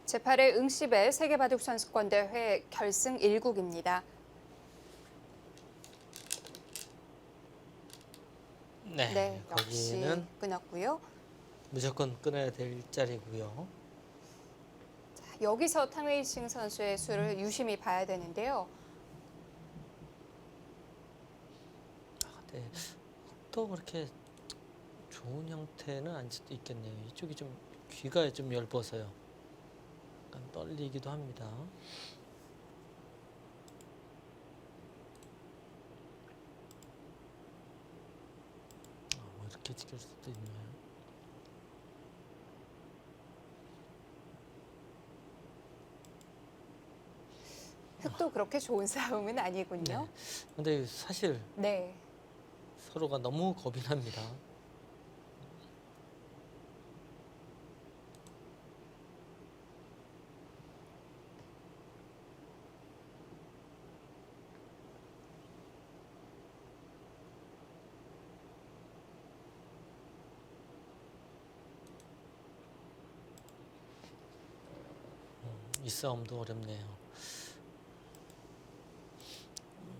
제8회 응시배 세계바둑선수권대회 결승 1국입니다. 네, 역시 거기는 끊었고요. 무조건 끊어야 될 자리고요. 자, 여기서 탕웨이싱 선수의 수를 유심히 봐야 되는데요. 네, 또 그렇게 좋은 형태는 아닐 수도 있겠네요. 이쪽이 좀 귀가 좀 엷어서요. 약간 떨리기도 합니다. 뭐 이렇게 지킬 수도 있나요? 흙도 그렇게 좋은 싸움은 아니군요. 근데 사실 네. 서로가 너무 겁이 납니다. 이 싸움도 어렵네요.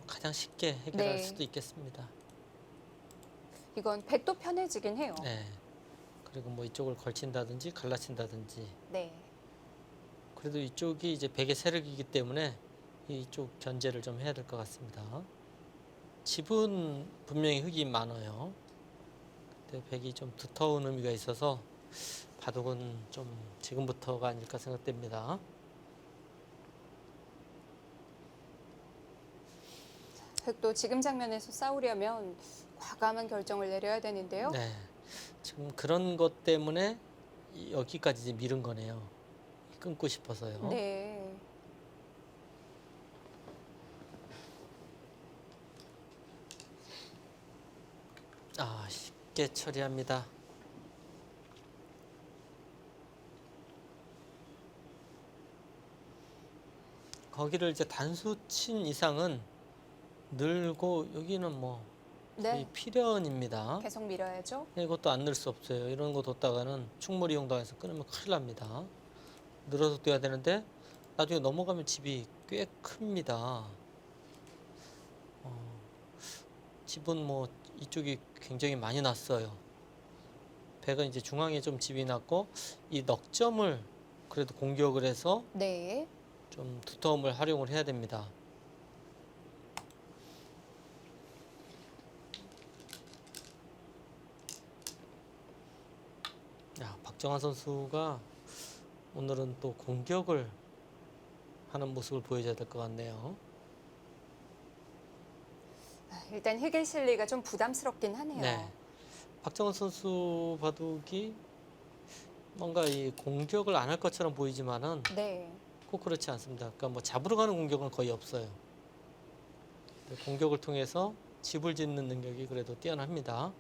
가장 쉽게 해결할 네. 수도 있겠습니다. 이건 백도 편해지긴 해요. 네. 그리고 뭐 이쪽을 걸친다든지 갈라친다든지. 네. 그래도 이쪽이 이제 백의 세력이기 때문에 이쪽 견제를 좀 해야 될 것 같습니다. 집은 분명히 흙이 많아요. 근데 백이 좀 두터운 의미가 있어서 바둑은 좀 지금부터가 아닐까 생각됩니다. 흙도 지금 장면에서 싸우려면 과감한 결정을 내려야 되는데요. 네. 지금 그런 것 때문에 여기까지 이제 미룬 거네요. 끊고 싶어서요. 네. 쉽게 처리합니다. 거기를 이제 단수 친 이상은 늘고 여기는 뭐 거의 네. 필연입니다. 계속 밀어야죠. 이것도 안 늘 수 없어요. 이런 거 뒀다가는 충몰 이용당해서 끊으면 큰일 납니다. 늘어서 둬야 되는데 나중에 넘어가면 집이 꽤 큽니다. 집은 뭐 이쪽이 굉장히 많이 났어요. 백은 이제 중앙에 좀 집이 났고 이 넉점을 그래도 공격을 해서 네. 좀 두터움을 활용을 해야 됩니다. 박정환 선수가 오늘은 또 공격을 하는 모습을 보여줘야 될 것 같네요. 일단 흙의 실리가 좀 부담스럽긴 하네요. 네. 박정환 선수 바둑이 뭔가 이 공격을 안 할 것처럼 보이지만은 네. 꼭 그렇지 않습니다. 그러니까 뭐 잡으러 가는 공격은 거의 없어요. 공격을 통해서 집을 짓는 능력이 그래도 뛰어납니다.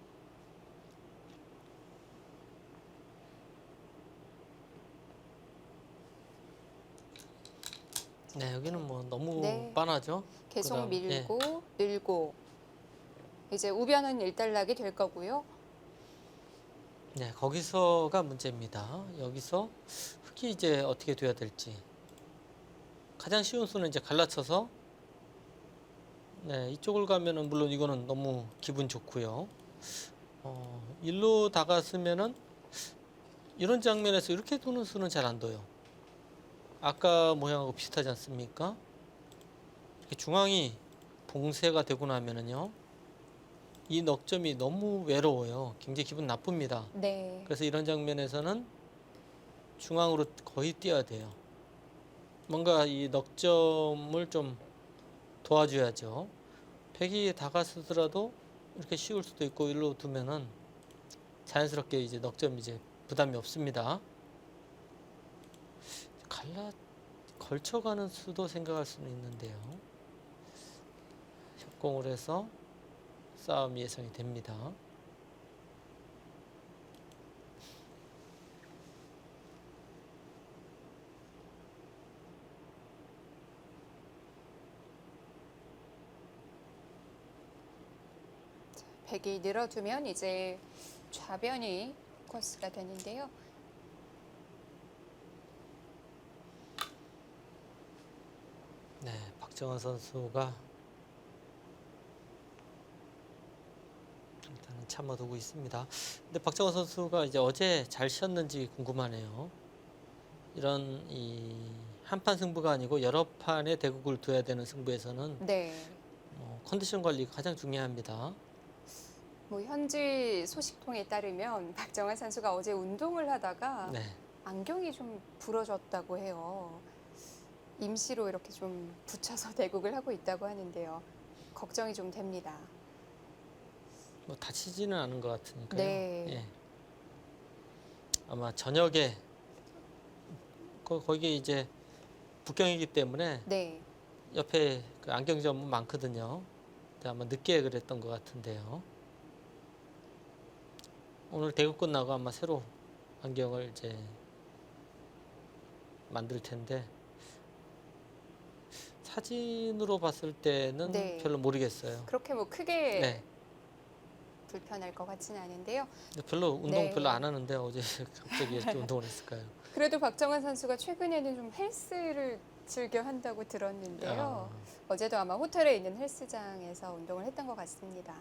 네, 여기는 뭐 너무 네. 빤하죠. 계속 그다음, 밀고 늘고 이제 우변은 일단락이 될 거고요. 네, 거기서가 문제입니다. 여기서 흙이 이제 어떻게 돼야 될지. 가장 쉬운 수는 이제 갈라쳐서 네, 이쪽을 가면은 물론 이거는 너무 기분 좋고요. 일로 다갔으면은 이런 장면에서 이렇게 도는 수는 잘 안 둬요. 아까 모양하고 비슷하지 않습니까? 이렇게 중앙이 봉쇄가 되고 나면은요, 이 넉점이 너무 외로워요. 굉장히 기분 나쁩니다. 네. 그래서 이런 장면에서는 중앙으로 거의 뛰어야 돼요. 뭔가 이 넉점을 좀 도와줘야죠. 백이 다가서더라도 이렇게 씌울 수도 있고 일로 두면은 자연스럽게 이제 넉점 이제 부담이 없습니다. 걸쳐가는 수도 생각할 수는 있는데요. 협공을 해서 싸움이 예상이 됩니다. 백이 늘어두면 이제 좌변이 코스가 되는데요. 박정환 선수가 일단은 참아두고 있습니다. 근데 박정환 선수가 이제 어제 잘 쉬었는지 궁금하네요. 이런 이 한판 승부가 아니고 여러 판의 대국을 둬야 되는 승부에서는 네. 컨디션 관리가 가장 중요합니다. 뭐 현지 소식통에 따르면 박정환 선수가 어제 운동을 하다가 네, 안경이 좀 부러졌다고 해요. 임시로 이렇게 좀 붙여서 대국을 하고 있다고 하는데요. 걱정이 좀 됩니다. 뭐 다치지는 않은 것 같으니까요. 네. 예. 아마 저녁에 거기 이제 북경이기 때문에 네. 옆에 그 안경점은 많거든요. 근데 아마 늦게 그랬던 것 같은데요. 오늘 대국 끝나고 아마 새로 안경을 이제 만들 텐데 사진으로 봤을 때는 네. 별로 모르겠어요. 그렇게 뭐 크게 네. 불편할 것 같지는 않은데요. 근데 별로 운동 네. 별로 안 하는데 어제 갑자기 이렇게 운동을 했을까요? 그래도 박정환 선수가 최근에는 좀 헬스를 즐겨 한다고 들었는데요. 어제도 아마 호텔에 있는 헬스장에서 운동을 했던 것 같습니다.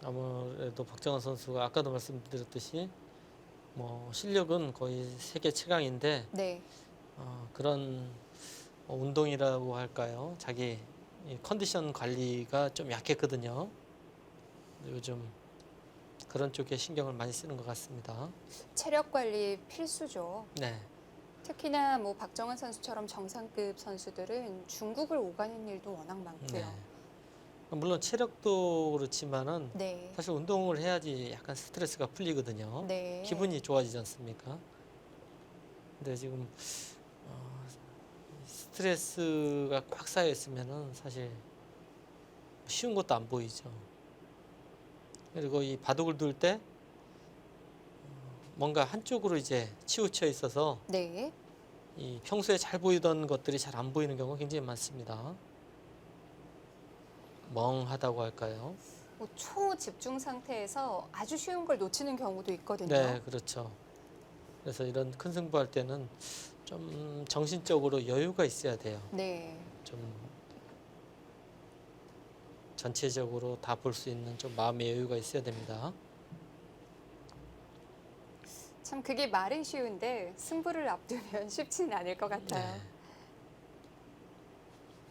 아무래도 박정환 선수가 아까도 말씀드렸듯이 뭐 실력은 거의 세계 최강인데 네. 그런 운동이라고 할까요? 자기 이 컨디션 관리가 좀 약했거든요. 요즘 그런 쪽에 신경을 많이 쓰는 것 같습니다. 체력 관리 필수죠. 네, 특히나 뭐 박정환 선수처럼 정상급 선수들은 중국을 오가는 일도 워낙 네. 많고요. 물론 체력도 그렇지만은 네. 사실 운동을 해야지 약간 스트레스가 풀리거든요. 네. 기분이 좋아지지 않습니까? 근데 지금 스트레스가 꽉 쌓여 있으면은 사실 쉬운 것도 안 보이죠. 그리고 이 바둑을 둘 때 뭔가 한쪽으로 이제 치우쳐 있어서 네. 이 평소에 잘 보이던 것들이 잘 안 보이는 경우가 굉장히 많습니다. 멍하다고 할까요? 뭐 초집중 상태에서 아주 쉬운 걸 놓치는 경우도 있거든요. 네, 그렇죠. 그래서 이런 큰 승부할 때는 좀 정신적으로 여유가 있어야 돼요. 네. 좀 전체적으로 다 볼 수 있는 좀 마음의 여유가 있어야 됩니다. 참 그게 말은 쉬운데 승부를 앞두면 쉽지는 않을 것 같아요. 네.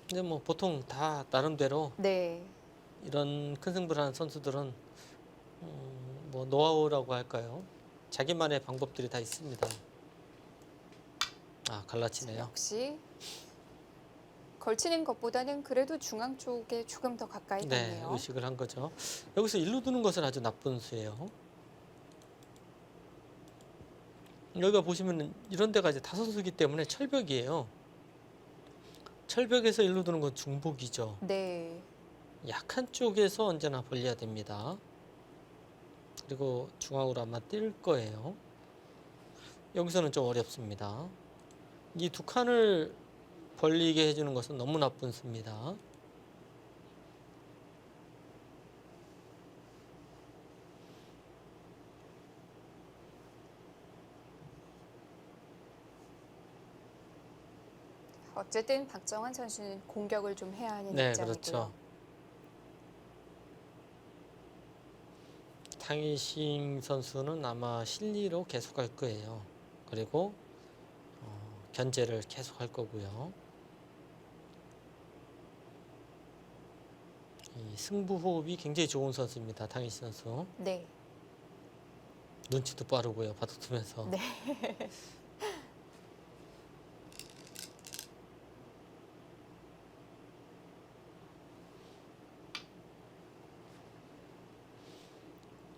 근데 뭐 보통 다 나름대로 네. 이런 큰 승부를 하는 선수들은 뭐 노하우라고 할까요? 자기만의 방법들이 다 있습니다. 갈라치네요. 역시 걸치는 것보다는 그래도 중앙 쪽에 조금 더 가까이 네, 갔네요. 의식을 한 거죠. 여기서 일로 두는 것은 아주 나쁜 수예요. 여기가 보시면 이런 데가 이제 다소수기 때문에 철벽이에요. 철벽에서 일로 두는 건 중복이죠. 네. 약한 쪽에서 언제나 벌려야 됩니다. 그리고 중앙으로 아마 뛸 거예요. 여기서는 좀 어렵습니다. 이 두 칸을 벌리게 해주는 것은 너무 나쁜 수입니다. 어쨌든 박정환 선수는 공격을 좀 해야 하는 네, 입장이고요. 그렇죠. 탕이싱 선수는 아마 실리로 계속 할 거예요. 그리고 견제를 계속 할 거고요. 이 승부 호흡이 굉장히 좋은 선수입니다. 탕이싱 선수. 네. 눈치도 빠르고요. 바둑 두면서. 네.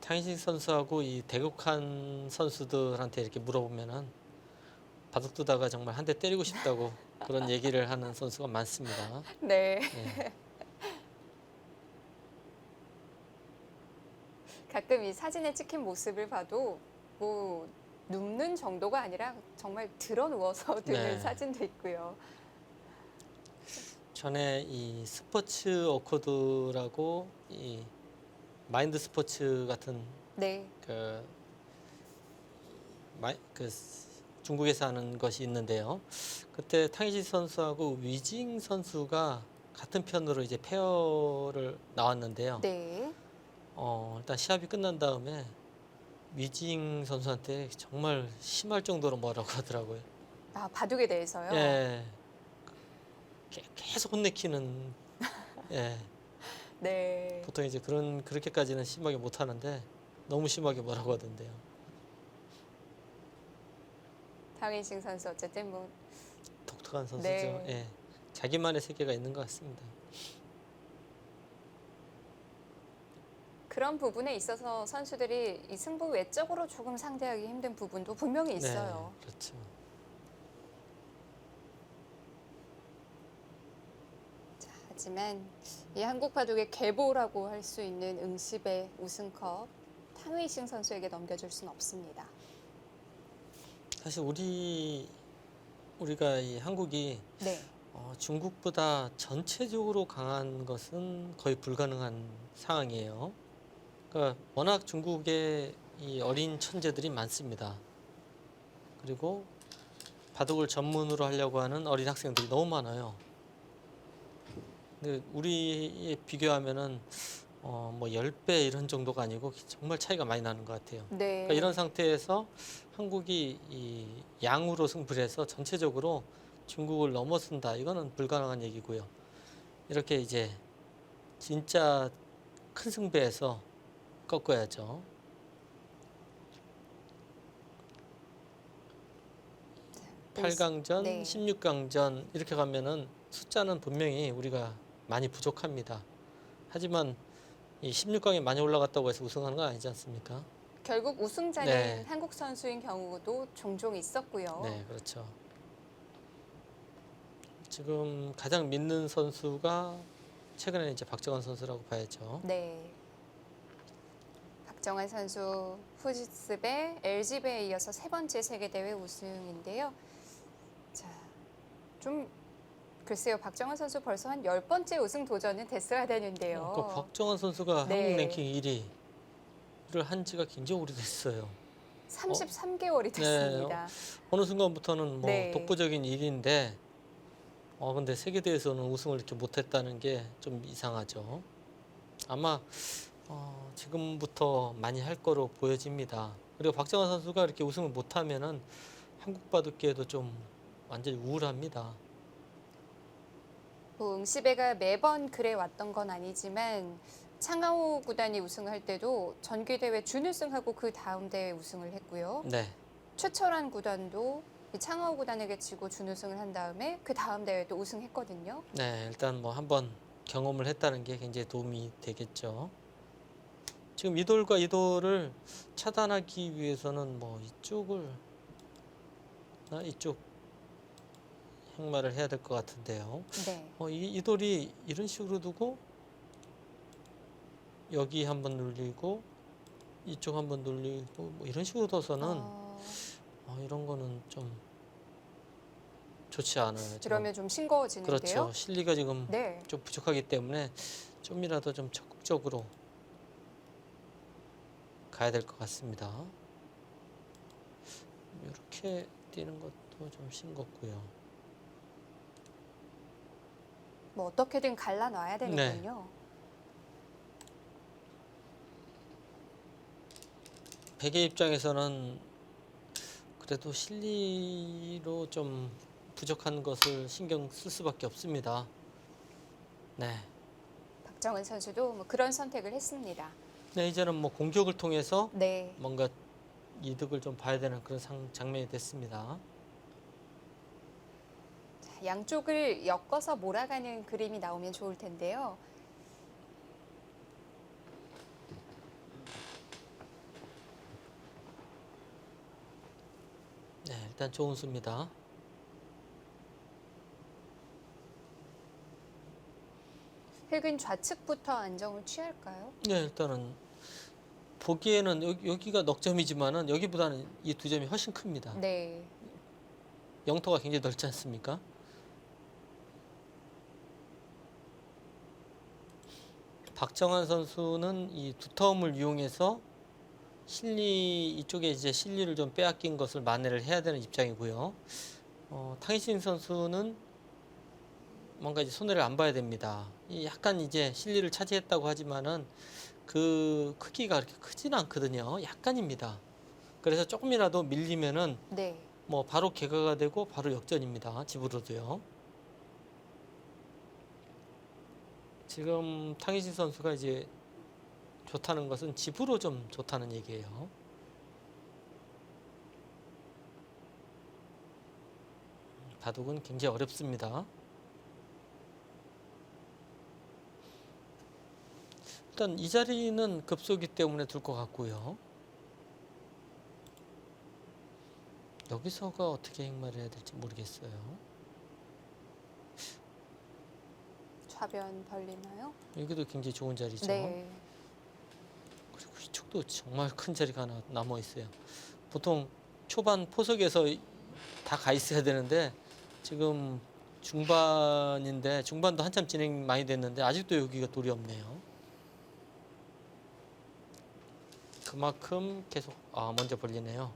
탕이싱 선수하고 이 대국한 선수들한테 이렇게 물어보면은 바둑 두다가 정말 한 대 때리고 싶다고 그런 얘기를 하는 선수가 많습니다. 네. 네. 가끔 이 사진에 찍힌 모습을 봐도 뭐 눕는 정도가 아니라 정말 드러 누워서 드는 네. 사진도 있고요. 전에 이 스포츠 어코드라고 이 마인드 스포츠 같은 네. 그 중국에서 하는 것이 있는데요. 그때 탕희지 선수하고 위징 선수가 같은 편으로 이제 페어를 나왔는데요. 네. 일단 시합이 끝난 다음에 위징 선수한테 정말 심할 정도로 뭐라고 하더라고요. 아, 바둑에 대해서요? 예, 계속 혼내키는. 예, 네. 보통 이제 그렇게까지는 심하게 못 하는데 너무 심하게 뭐라고 하던데요. 탕희징 선수 어쨌든 뭐 독특한 선수죠. 네. 예, 자기만의 세계가 있는 것 같습니다. 그런 부분에 있어서 선수들이 이 승부 외적으로 조금 상대하기 힘든 부분도 분명히 있어요. 네, 그렇죠. 자, 하지만 이 한국 바둑의 계보라고 할 수 있는 응시배 우승컵 탕휘싱 선수에게 넘겨줄 수는 없습니다. 사실 우리가 이 한국이 네. 중국보다 전체적으로 강한 것은 거의 불가능한 상황이에요. 그러니까 워낙 중국에 이 어린 천재들이 많습니다. 그리고 바둑을 전문으로 하려고 하는 어린 학생들이 너무 많아요. 근데 우리에 비교하면은 뭐 10배 이런 정도가 아니고 정말 차이가 많이 나는 것 같아요. 네. 그러니까 이런 상태에서 한국이 이 양으로 승부를 해서 전체적으로 중국을 넘어선다. 이거는 불가능한 얘기고요. 이렇게 이제 진짜 큰 승부에서 꺾어야죠. 8강전, 네. 16강전 이렇게 가면은 숫자는 분명히 우리가 많이 부족합니다. 하지만 이 16강에 많이 올라갔다고 해서 우승하는 건 아니지 않습니까? 결국 우승자는 네. 한국 선수인 경우도 종종 있었고요. 네, 그렇죠. 지금 가장 믿는 선수가 최근에 이제 박정환 선수라고 봐야죠. 네. 박정환 선수 후지스배, LG배에 이어서 세 번째 세계대회 우승인데요. 자, 좀 글쎄요. 박정환 선수 벌써 한 10번째 우승 도전은 됐어야 되는데요. 그 박정환 선수가 네. 한국 랭킹 1위를 한 지가 굉장히 오래됐어요. 33개월이 됐습니다. 어느 순간부터는 뭐 네. 독보적인 일인데 근데 세계대회에서는 우승을 이렇게 못했다는 게 좀 이상하죠. 아마 지금부터 많이 할 거로 보여집니다. 그리고 박정환 선수가 이렇게 우승을 못하면은 한국 바둑계도 좀 완전히 우울합니다. 뭐 응시배가 매번 그래 왔던 건 아니지만 창하오 구단이 우승할 때도 전기대회 준우승하고 그 다음 대회 우승을 했고요. 네, 최철한 구단도 이 창하오 구단에게 지고 준우승을 한 다음에 그 다음 대회 또 우승했거든요. 네, 일단 뭐 한번 경험을 했다는 게 굉장히 도움이 되겠죠. 지금 이돌과 이돌을 차단하기 위해서는 뭐 이쪽 행마를 해야 될 것 같은데요. 네. 이 돌이 이런 식으로 두고 여기 한번 눌리고 이쪽 한번 눌리고 뭐 이런 식으로 둬서는 이런 거는 좀 좋지 않아요. 지금. 그러면 좀 싱거워지는데요. 그렇죠. 실리가 지금 네. 좀 부족하기 때문에 좀이라도 좀 적극적으로 가야 될 것 같습니다. 이렇게 뛰는 것도 좀 싱겁고요. 뭐 어떻게든 갈라놔야 되는군요. 백의 입장에서는 그래도 실리로 좀 부족한 것을 신경 쓸 수밖에 없습니다. 네. 박정은 선수도 뭐 그런 선택을 했습니다. 네, 이제는 뭐 공격을 통해서 네. 뭔가 이득을 좀 봐야 되는 그런 장면이 됐습니다. 자, 양쪽을 엮어서 몰아가는 그림이 나오면 좋을 텐데요. 네, 일단 좋은 수입니다. 흙은 좌측부터 안정을 취할까요? 네, 일단은 보기에는 여기가 넉점이지만은 여기보다는 이 두 점이 훨씬 큽니다. 네. 영토가 굉장히 넓지 않습니까? 박정환 선수는 이 두터움을 이용해서 이쪽에 이제 실리를 좀 빼앗긴 것을 만회를 해야 되는 입장이고요. 탕희신 선수는 뭔가 이제 손해를 안 봐야 됩니다. 약간 이제 실리를 차지했다고 하지만은 그 크기가 그렇게 크지는 않거든요. 약간입니다. 그래서 조금이라도 밀리면은 네. 뭐 바로 개가가 되고 바로 역전입니다. 집으로도요. 지금 탕희신 선수가 이제 좋다는 것은 집으로 좀 좋다는 얘기예요. 바둑은 굉장히 어렵습니다. 일단 이 자리는 급소기 때문에 둘 것 같고요. 여기서가 어떻게 행마를 해야 될지 모르겠어요. 좌변 벌리나요? 여기도 굉장히 좋은 자리죠. 네. 그리고 이쪽도 정말 큰 자리가 하나 남아 있어요. 보통 초반 포석에서 다 가 있어야 되는데 지금 중반인데 중반도 한참 진행 많이 됐는데 아직도 여기가 돌이 없네요. 그만큼 계속 먼저 벌리네요.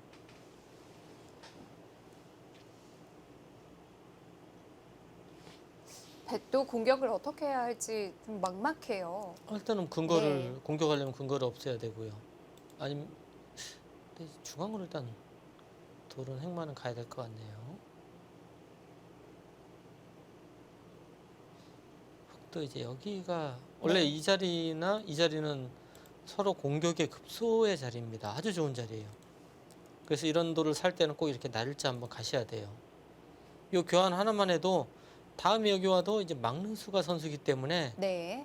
백도 공격을 어떻게 해야 할지 좀 막막해요. 일단은 근거를 네. 공격하려면 근거를 없애야 되고요. 아니면 중앙으로 일단 돌은 행마는 가야 될 것 같네요. 흑도 이제 여기가 원래 네. 이 자리나 이 자리는 서로 공격의 급소의 자리입니다. 아주 좋은 자리예요. 그래서 이런 돌을 살 때는 꼭 이렇게 날짜 한번 가셔야 돼요. 이 교환 하나만 해도 다음에 여기 와도 이제 막는 수가 선수이기 때문에 네.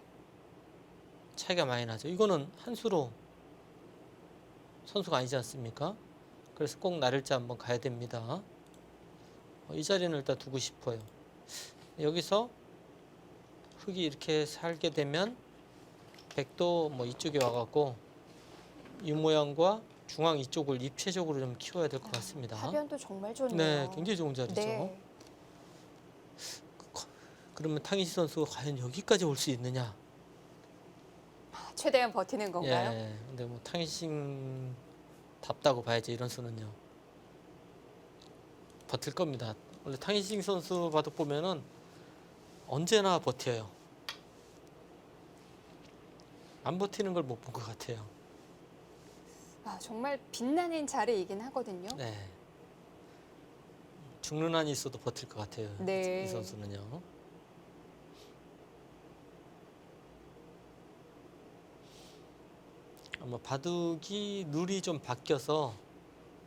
차이가 많이 나죠. 이거는 한 수로 선수가 아니지 않습니까? 그래서 꼭 나를자 한번 가야 됩니다. 이 자리는 일단 두고 싶어요. 여기서 흙이 이렇게 살게 되면 백도 뭐 이쪽에 와갖고 이 모양과 중앙 이쪽을 입체적으로 좀 키워야 될 것 같습니다. 하변도 정말 좋네요. 네, 굉장히 좋은 자리죠. 네. 그러면 탕희시 선수가 과연 여기까지 올 수 있느냐? 최대한 버티는 건가요? 예, 근데 뭐 탕희싱 답다고 봐야죠. 이런 수는요. 버틸 겁니다. 원래 탕희싱 선수 바둑 보면은 언제나 버텨요. 안 버티는 걸 못 본 것 같아요. 정말 빛나는 자리이긴 하거든요. 네. 죽는 한이 있어도 버틸 것 같아요. 네. 이 선수는요. 아마 바둑이 룰이 좀 바뀌어서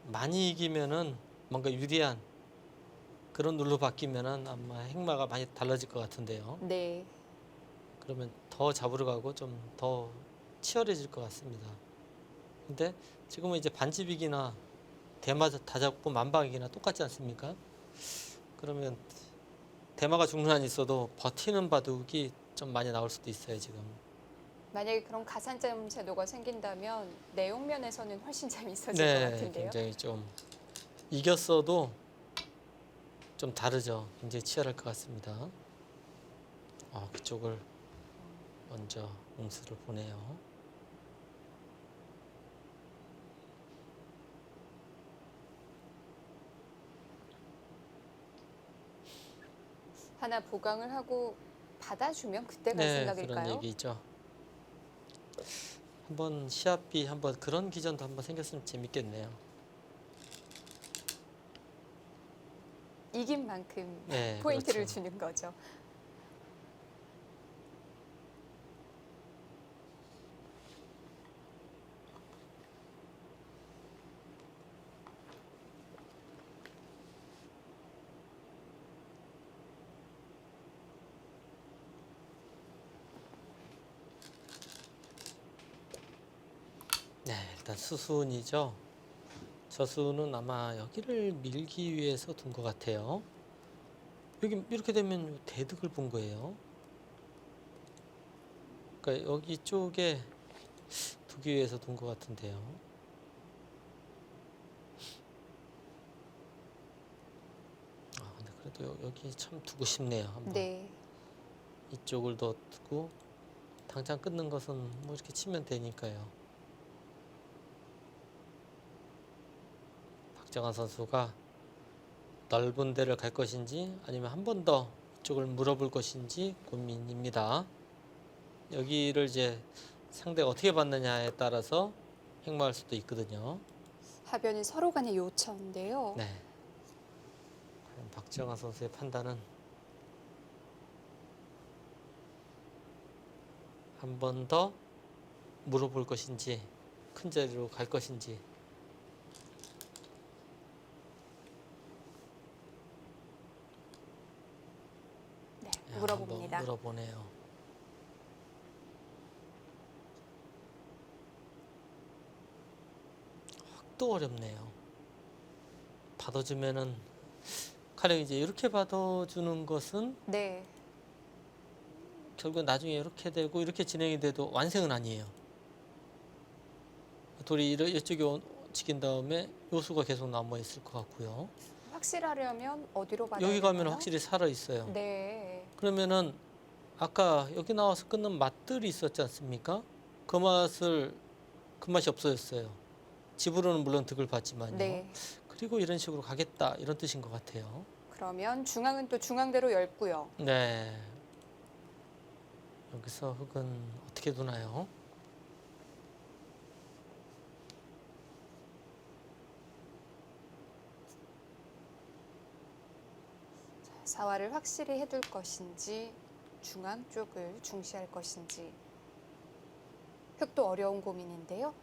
많이 이기면은 뭔가 유리한 그런 룰로 바뀌면은 아마 행마가 많이 달라질 것 같은데요. 네. 그러면 더 잡으러 가고 좀 더 치열해질 것 같습니다. 근데 지금은 이제 반집이기나 대마 다 잡고 만방이기나 똑같지 않습니까? 그러면 대마가 죽는 한이 있어도 버티는 바둑이 좀 많이 나올 수도 있어요, 지금. 만약에 그런 가산점 제도가 생긴다면 내용 면에서는 훨씬 재밌어질 것 네, 같은데요. 굉장히 좀 이겼어도 좀 다르죠. 굉장히 치열할 것 같습니다. 그쪽을 먼저 응수를 보내요. 하나 보강을 하고 받아주면 그때 갈 네, 생각일까요? 그런 얘기죠. 한번 시합비 한번 그런 기전도 한번 생겼으면 재밌겠네요. 이긴 만큼 네, 포인트를 그렇죠. 주는 거죠. 네, 일단 수순이죠. 저수는 아마 여기를 밀기 위해서 둔 것 같아요. 여기 이렇게 되면 대득을 본 거예요. 그러니까 여기 쪽에 두기 위해서 둔 것 같은데요. 근데 그래도 여기 참 두고 싶네요. 한번 네. 이쪽을 더 두고 당장 끊는 것은 뭐 이렇게 치면 되니까요. 박정환 선수가 넓은 데를 갈 것인지 아니면 한 번 더 이쪽을 물어볼 것인지 고민입니다. 여기를 이제 상대가 어떻게 받느냐에 따라서 행보할 수도 있거든요. 하변이 서로 간의 요처인데요. 네. 과연 박정환 선수의 판단은 한 번 더 물어볼 것인지 큰 자리로 갈 것인지. 네, 야, 물어봅니다. 한번 물어보네요. 또 어렵네요. 받아주면은 가령 이제 이렇게 받아주는 것은 네, 결국 나중에 이렇게 되고 이렇게 진행이 돼도 완성은 아니에요. 돌이 이쪽에 지킨 다음에 요수가 계속 남아 있을 것 같고요. 확실하려면 어디로 받아야 여기 가면 되나요? 확실히 살아 있어요. 네, 그러면은 아까 여기 나와서 끊는 맛들이 있었지 않습니까? 그 맛이 없어졌어요. 집으로는 물론 득을 봤지만요. 네. 그리고 이런 식으로 가겠다 이런 뜻인 것 같아요. 그러면 중앙은 또 중앙대로 넓고요. 네. 여기서 흙은 어떻게 두나요? 사활을 확실히 해둘 것인지 중앙 쪽을 중시할 것인지 흙도 어려운 고민인데요.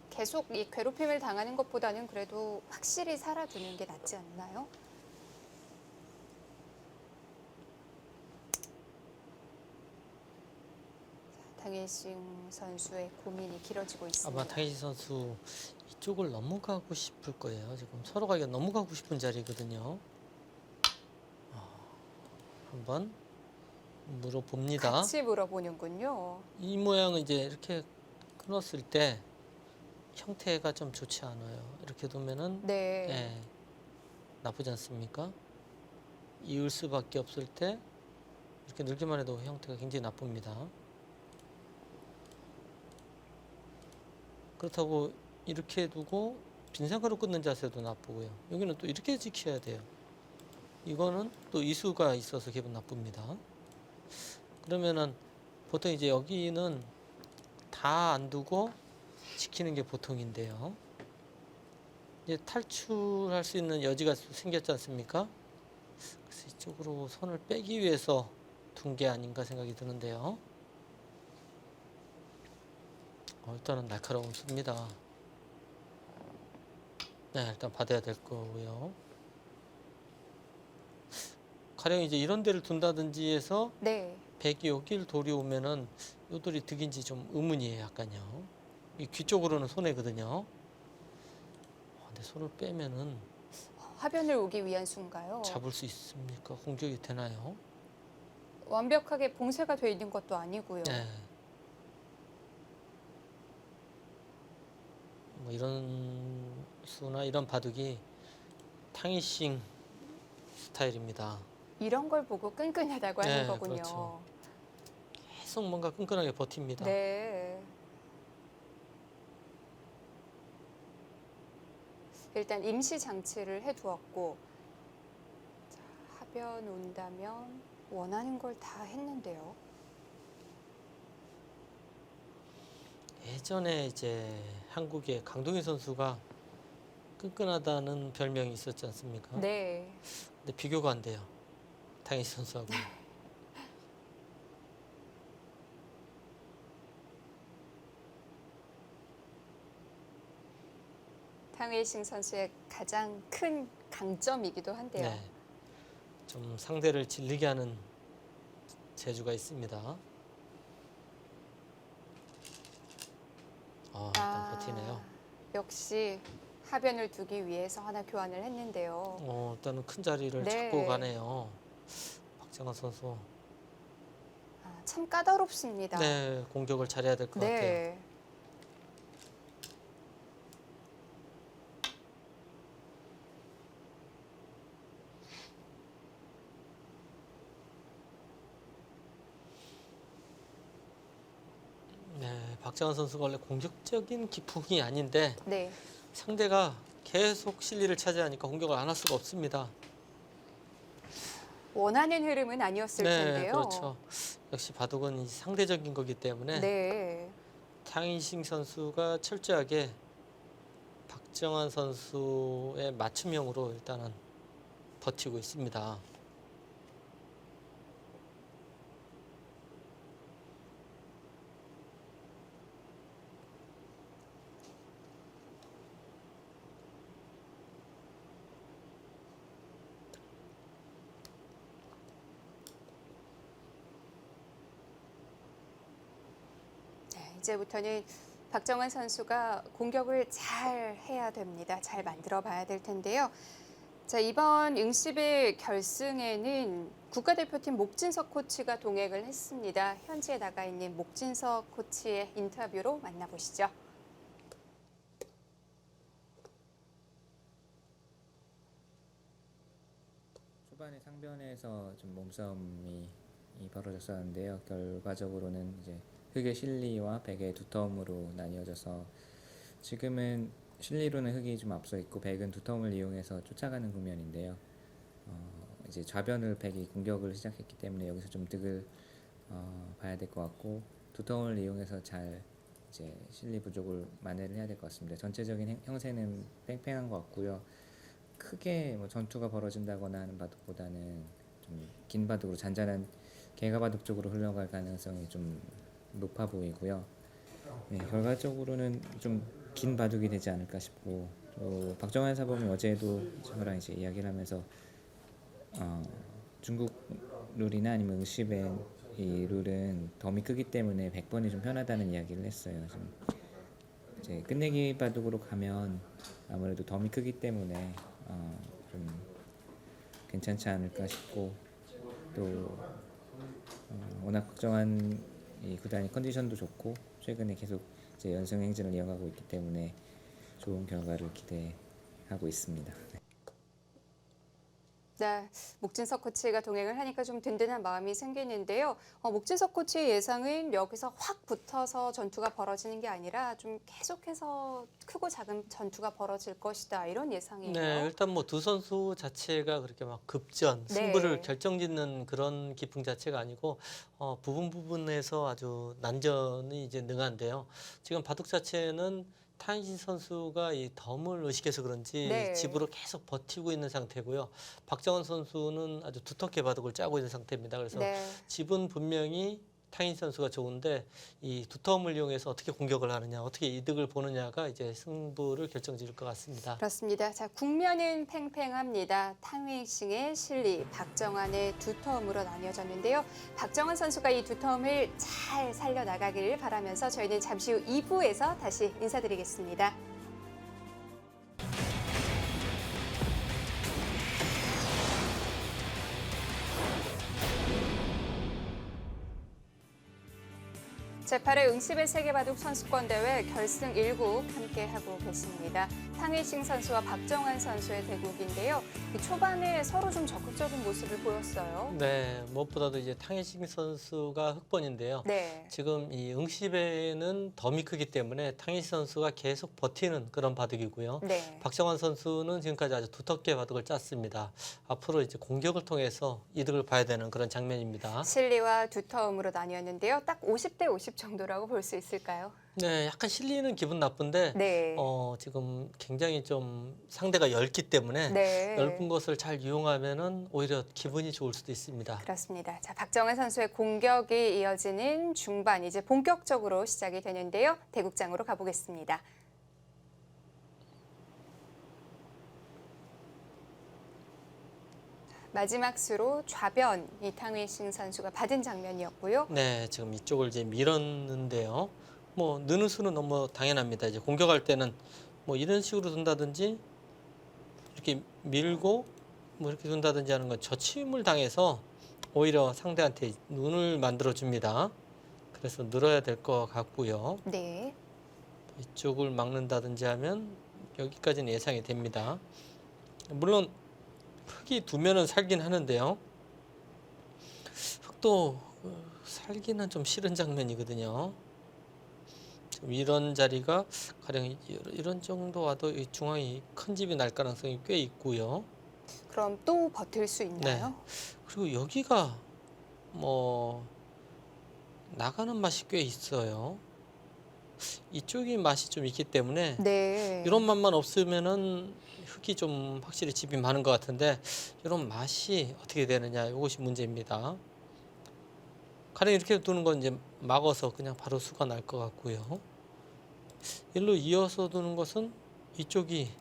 계속 이 괴롭힘을 당하는 것보다는 그래도 확실히 살아두는 게 낫지 않나요? 당일싱 선수의 고민이 길어지고 있습니다. 아마 타이지 선수 이쪽을 넘어가고 싶을 거예요. 지금 서로가 이게 넘어가고 싶은 자리거든요. 한번 물어봅니다. 같이 물어보는군요. 이 모양은 이제 이렇게 끊었을 때 형태가 좀 좋지 않아요. 이렇게 두면은 네. 예, 나쁘지 않습니까? 이을 수밖에 없을 때 이렇게 늘기만 해도 형태가 굉장히 나쁩니다. 그렇다고 이렇게 두고 빈생가로 끊는 자세도 나쁘고요. 여기는 또 이렇게 지켜야 돼요. 이거는 또 이수가 있어서 기분 나쁩니다. 그러면은 보통 이제 여기는 다 안 두고 지키는 게 보통인데요. 이제 탈출할 수 있는 여지가 생겼지 않습니까? 그래서 이쪽으로 손을 빼기 위해서 둔 게 아닌가 생각이 드는데요. 일단은 날카로운 수입니다. 네, 일단 받아야 될 거고요. 가령 이제 이런 데를 둔다든지 해서 네. 백이 여기를 돌이 오면은 요 돌이 득인지 좀 의문이에요, 약간요. 이 귀 쪽으로는 손해거든요. 근데 손을 빼면은 화변을 오기 위한 수인가요? 잡을 수 있습니까? 공격이 되나요? 완벽하게 봉쇄가 돼 있는 것도 아니고요. 네. 뭐 이런 수나 이런 바둑이 탕이싱 스타일입니다. 이런 걸 보고 끈끈하다고 하는 네, 거군요. 그렇죠. 계속 뭔가 끈끈하게 버팁니다. 네. 일단 임시 장치를 해두었고 자, 하변 온다면 원하는 걸 다 했는데요. 예전에 이제 한국의 강동희 선수가 끈끈하다는 별명이 있었지 않습니까? 네. 근데 비교가 안 돼요. 탕희 선수하고. 탕웨이싱 선수의 가장 큰 강점이기도 한데요. 네. 좀 상대를 질리게 하는 재주가 있습니다. 일단 버티네요. 역시 하변을 두기 위해서 하나 교환을 했는데요. 일단은 큰 자리를 네. 잡고 가네요. 박정환 선수. 참 까다롭습니다. 네, 공격을 잘해야 될 것 같아요. 네. 박정환 선수가 원래 공격적인 기풍이 아닌데 네. 상대가 계속 실리를 차지하니까 공격을 안 할 수가 없습니다. 원하는 흐름은 아니었을 네, 텐데요. 그렇죠. 역시 바둑은 이 상대적인 거기 때문에 네. 탕인싱 선수가 철저하게 박정환 선수의 맞춤형으로 일단은 버티고 있습니다. 네, 이제부터는 박정환 선수가 공격을 잘 해야 됩니다. 잘 만들어 봐야 될 텐데요. 자, 이번 응시빌 결승에는 국가대표팀 목진석 코치가 동행을 했습니다. 현지에 나가 있는 목진석 코치의 인터뷰로 만나보시죠. 초반에 상변에서 좀 몸싸움이 벌어졌었는데요. 결과적으로는 이제 흑의 실리와 백의 두터움으로 나뉘어져서 지금은 실리로는 흑이 좀 앞서 있고 백은 두터움을 이용해서 쫓아가는 국면인데요. 이제 좌변을 백이 공격을 시작했기 때문에 여기서 좀 득을 봐야 될 것 같고 두터움을 이용해서 잘 이제 실리 부족을 만회를 해야 될 것 같습니다. 전체적인 형세는 팽팽한 것 같고요. 크게 뭐 전투가 벌어진다거나 하는 바둑보다는 좀 긴 바둑으로 잔잔한 개가 바둑 쪽으로 흘러갈 가능성이 좀 높아 보이고요. 네, 결과적으로는 좀 긴 바둑이 되지 않을까 싶고 또 박정환 사범이 어제도 저랑 이제 이야기를 하면서 중국 룰이나 아니면 응시벤 이 룰은 덤이 크기 때문에 100번이 좀 편하다는 이야기를 했어요. 좀 이제 끝내기 바둑으로 가면 아무래도 덤이 크기 때문에 좀 괜찮지 않을까 싶고 또 워낙 박정환 이 구단이 컨디션도 좋고 최근에 계속 이제 연승 행진을 이어가고 있기 때문에 좋은 결과를 기대하고 있습니다. 네, 목진석 코치가 동행을 하니까 좀 든든한 마음이 생기는데요. 목진석 코치의 예상은 여기서 확 붙어서 전투가 벌어지는 게 아니라 좀 계속해서 크고 작은 전투가 벌어질 것이다 이런 예상이에요. 네, 일단 뭐 두 선수 자체가 그렇게 막 급전, 네. 승부를 결정짓는 그런 기풍 자체가 아니고 부분에서 아주 난전이 이제 능한데요. 지금 바둑 자체는 타인신 선수가 이 덤을 의식해서 그런지 네. 집으로 계속 버티고 있는 상태고요. 박정환 선수는 아주 두텁게 바둑을 짜고 있는 상태입니다. 그래서 네. 집은 분명히 타인 선수가 좋은데 이 두터움을 이용해서 어떻게 공격을 하느냐, 어떻게 이득을 보느냐가 이제 승부를 결정지을 것 같습니다. 그렇습니다. 자, 국면은 팽팽합니다. 탕웨이싱의 실리, 박정환의 두터움으로 나뉘어졌는데요. 박정환 선수가 이 두터움을 잘 살려나가기를 바라면서 저희는 잠시 후 2부에서 다시 인사드리겠습니다. 제8회 응시벨 세계바둑 선수권대회 결승 1국 함께하고 계십니다. 탕웨이싱 선수와 박정환 선수의 대국인데요. 초반에 서로 좀 적극적인 모습을 보였어요. 네, 무엇보다도 이제 탕예싱 선수가 흑번인데요. 네. 지금 이 응시배는 덤이 크기 때문에 탕예싱 선수가 계속 버티는 그런 바둑이고요. 네. 박정환 선수는 지금까지 아주 두텁게 바둑을 짰습니다. 앞으로 이제 공격을 통해서 이득을 봐야 되는 그런 장면입니다. 실리와 두터움으로 나뉘었는데요. 딱 50대 50 정도라고 볼 수 있을까요? 네, 약간 실리는 기분 나쁜데 네. 지금 굉장히 좀 상대가 얇기 때문에 네. 넓은 것을 잘 이용하면은 오히려 기분이 좋을 수도 있습니다. 그렇습니다. 자, 박정환 선수의 공격이 이어지는 중반 이제 본격적으로 시작이 되는데요. 대국장으로 가보겠습니다. 마지막 수로 좌변 이탕웨이싱 선수가 받은 장면이었고요. 네, 지금 이쪽을 이제 밀었는데요. 뭐 느는 수는 너무 당연합니다. 이제 공격할 때는 뭐 이런 식으로 둔다든지 이렇게 밀고 뭐 이렇게 둔다든지 하는 건 저침을 당해서 오히려 상대한테 눈을 만들어 줍니다. 그래서 늘어야 될 것 같고요. 네. 이쪽을 막는다든지 하면 여기까지는 예상이 됩니다. 물론 흙이 두면은 살긴 하는데요. 흙도 살기는 좀 싫은 장면이거든요. 지금 이런 자리가 가령 이런 정도 와도 이 중앙이 큰 집이 날 가능성이 꽤 있고요. 그럼 또 버틸 수 있나요? 그리고 여기가 뭐 나가는 맛이 꽤 있어요. 이쪽이 맛이 좀 있기 때문에 네. 이런 맛만 없으면은 흙이 좀 확실히 집이 많은 것 같은데 이런 맛이 어떻게 되느냐 이것이 문제입니다. 가령 이렇게 두는 건 이제 막아서 그냥 바로 수가 날 것 같고요. 일로 이어서 두는 것은 이쪽이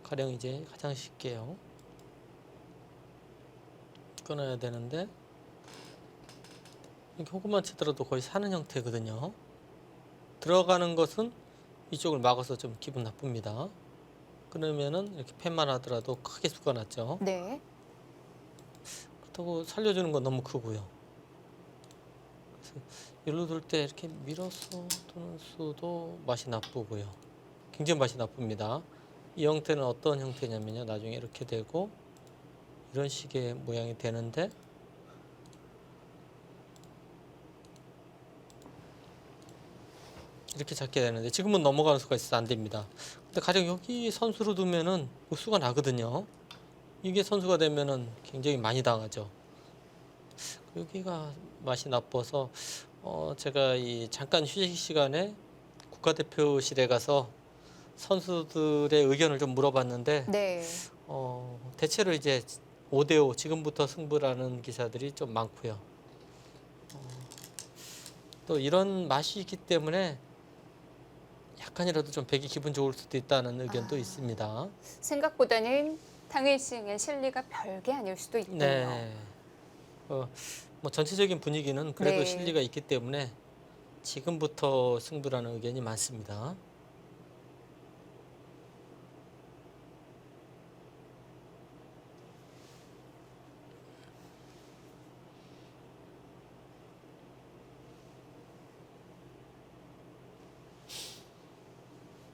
가령 이제 가장 쉽게요. 끊어야 되는데 이렇게 호구만 치더라도 거의 사는 형태거든요. 들어가는 것은 이쪽을 막아서 좀 기분 나쁩니다. 그러면은 이렇게 펜만 하더라도 크게 수가 났죠. 네. 그렇다고 살려주는 건 너무 크고요. 그래서 일로 둘 때 이렇게 밀어서 두는 수도 맛이 나쁘고요. 굉장히 맛이 나쁩니다. 이 형태는 어떤 형태냐면요. 나중에 이렇게 되고 이런 식의 모양이 되는데 이렇게 잡게 되는데 지금은 넘어가는 수가 있어서 안 됩니다. 근데 가령 여기 선수로 두면은 수가 나거든요. 이게 선수가 되면은 굉장히 많이 당하죠. 여기가 맛이 나빠서 제가 이 잠깐 휴식 시간에 국가대표실에 가서 선수들의 의견을 좀 물어봤는데 네. 대체로 이제 5대5 지금부터 승부라는 기사들이 좀 많고요. 또 이런 맛이 있기 때문에 약간이라도 좀 백이 기분 좋을 수도 있다는 의견도 있습니다. 생각보다는 당일승의 실리가 별게 아닐 수도 있군요. 네. 뭐 전체적인 분위기는 그래도 네. 실리가 있기 때문에 지금부터 승부라는 의견이 많습니다.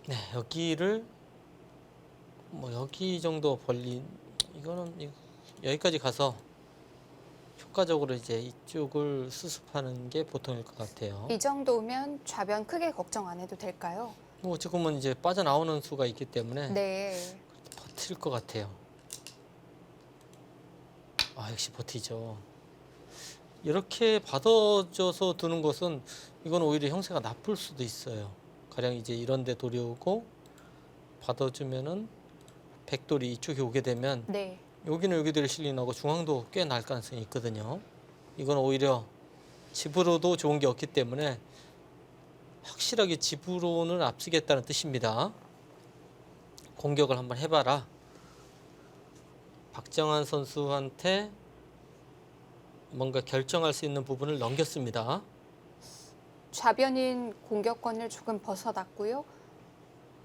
네, 여기를 뭐 여기 정도 벌린 이거는 여기까지 가서 효과적으로 이제 이쪽을 수습하는 게 보통일 것 같아요. 이 정도면 좌변 크게 걱정 안 해도 될까요? 뭐 지금은 이제 빠져나오는 수가 있기 때문에 네. 버틸 것 같아요. 아, 역시 버티죠. 이렇게 받아줘서 두는 것은 이건 오히려 형세가 나쁠 수도 있어요. 가령 이제 이런 데 돌이 오고 받아주면은 백돌이 이쪽에 오게 되면 네. 여기는 여기대로 실리나고 중앙도 꽤 날 가능성이 있거든요. 이건 오히려 집으로도 좋은 게 없기 때문에 확실하게 집으로는 앞서겠다는 뜻입니다. 공격을 한번 해봐라. 박정환 선수한테 뭔가 결정할 수 있는 부분을 넘겼습니다. 좌변인 공격권을 조금 벗어났고요.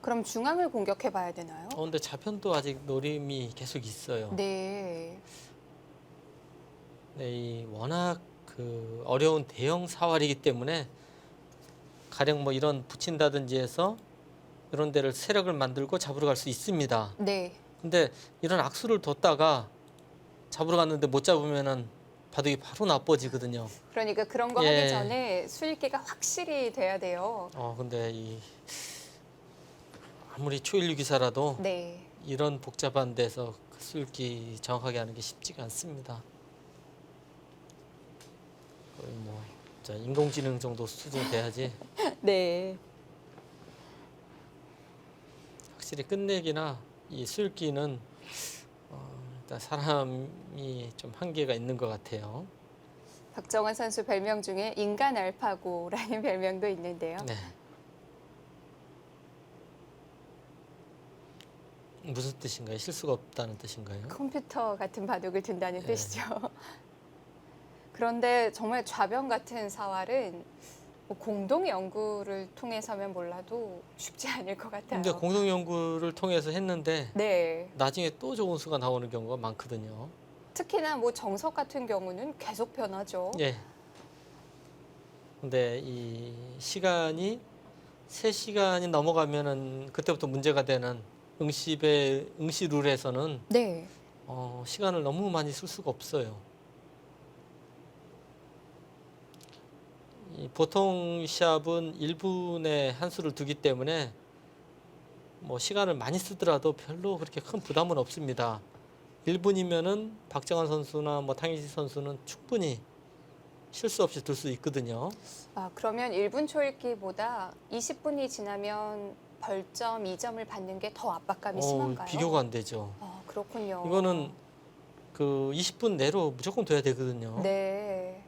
그럼 중앙을 공격해 봐야 되나요? 근데 좌편도 아직 노림이 계속 있어요. 네. 네, 이 워낙 그 어려운 대형 사활이기 때문에 가령 뭐 이런 붙인다든지 해서 이런 데를 세력을 만들고 잡으러 갈 수 있습니다. 네. 근데 이런 악수를 뒀다가 잡으러 갔는데 못 잡으면은 바둑이 바로 나빠지거든요. 그러니까 그런 거 예. 하기 전에 수익기가 확실히 돼야 돼요. 근데 아무리 초일류 기사라도 네. 이런 복잡한 데서 그 술기 정확하게 하는 게 쉽지가 않습니다. 거의 뭐 인공지능 정도 수준이 돼야지 네. 확실히 끝내기나 이 술기는 일단 사람이 좀 한계가 있는 것 같아요. 박정환 선수 별명 중에 인간 알파고라는 별명도 있는데요. 네. 무슨 뜻인가요? 실수가 없다는 뜻인가요? 컴퓨터 같은 바둑을 둔다는 예. 뜻이죠. 그런데 정말 좌변 같은 사활은 뭐 공동 연구를 통해서면 몰라도 쉽지 않을 것 같아요. 근데 공동 연구를 통해서 했는데 네. 나중에 또 좋은 수가 나오는 경우가 많거든요. 특히나 뭐 정석 같은 경우는 계속 변하죠. 예. 근데 이 시간이 3시간이 넘어가면은 그때부터 문제가 되는 응시 룰에서는 네. 시간을 너무 많이 쓸 수가 없어요. 이 보통 시합은 1분에 한 수를 두기 때문에 뭐 시간을 많이 쓰더라도 별로 그렇게 큰 부담은 없습니다. 1분이면은 박정환 선수나 뭐 탕희지 선수는 충분히 실수 없이 둘 수 있거든요. 아, 그러면 1분 초읽기보다 20분이 지나면 벌점 2점을 받는 게 더 압박감이 심한가요? 비교가 안 되죠. 아, 그렇군요. 이거는 그 20분 내로 무조건 돼야 되거든요. 네.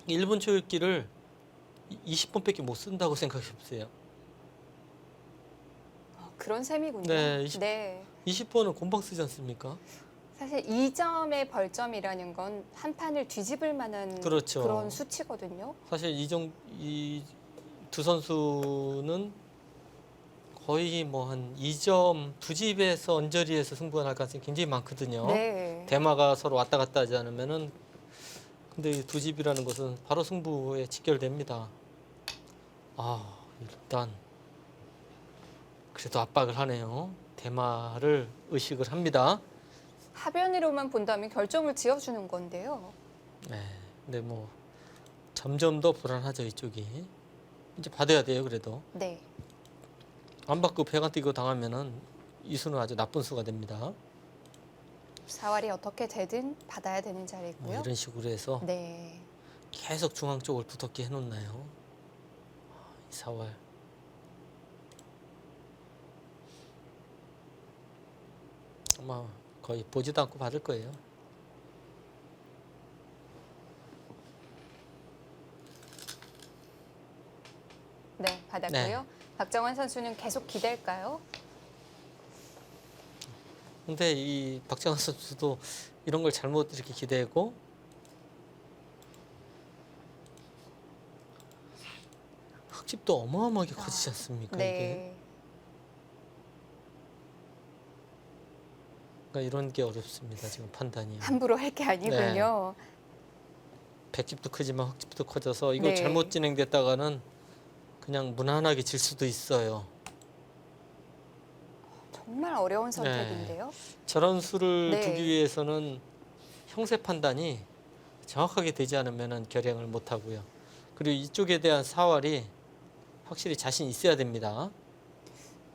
1분 초읽기를 20분밖에 못 쓴다고 생각해 보세요. 그런 셈이군요. 네, 네. 20번은 금방 쓰지 않습니까? 사실 2점의 벌점이라는 건 한 판을 뒤집을 만한 그렇죠. 그런 수치거든요. 사실 이 두 선수는 거의 뭐 한 2점 두 집에서 언저리에서 승부가 날 가능성이 굉장히 많거든요. 네. 대마가 서로 왔다 갔다 하지 않으면은 근데 이 두 집이라는 것은 바로 승부에 직결됩니다. 아, 일단 그래도 압박을 하네요. 대마를 의식을 합니다. 하변으로만 본다면 결정을 지어주는 건데요. 네. 근데 뭐 점점 더 불안하죠, 이쪽이. 이제 받아야 돼요, 그래도. 네. 안 받고 배가 뛰고 당하면은 이 수는 아주 나쁜 수가 됩니다. 사활이 어떻게 되든 받아야 되는 뭐 자리고요. 이런 식으로 해서 네. 계속 중앙 쪽을 붙었게 해놓나요? 이 사활. 아마 거의 보지도 않고 받을 거예요. 네, 받았고요. 박정환 선수는 계속 기댈까요? 근데 이 박정환 선수도 이런 걸 잘못 이렇게 기대고 흙집도 어마어마하게 커지지 않습니까? 이게? 네. 그러니까 이런 게 어렵습니다. 지금 판단이. 함부로 할 게 아니군요. 백집도 크지만 흙집도 커져서 이거 네. 잘못 진행됐다가는 그냥 무난하게 질 수도 있어요. 정말 어려운 선택인데요. 저런 수를 네. 두기 위해서는 형세 판단이 정확하게 되지 않으면 결행을 못 하고요. 그리고 이쪽에 대한 사활이 확실히 자신 있어야 됩니다.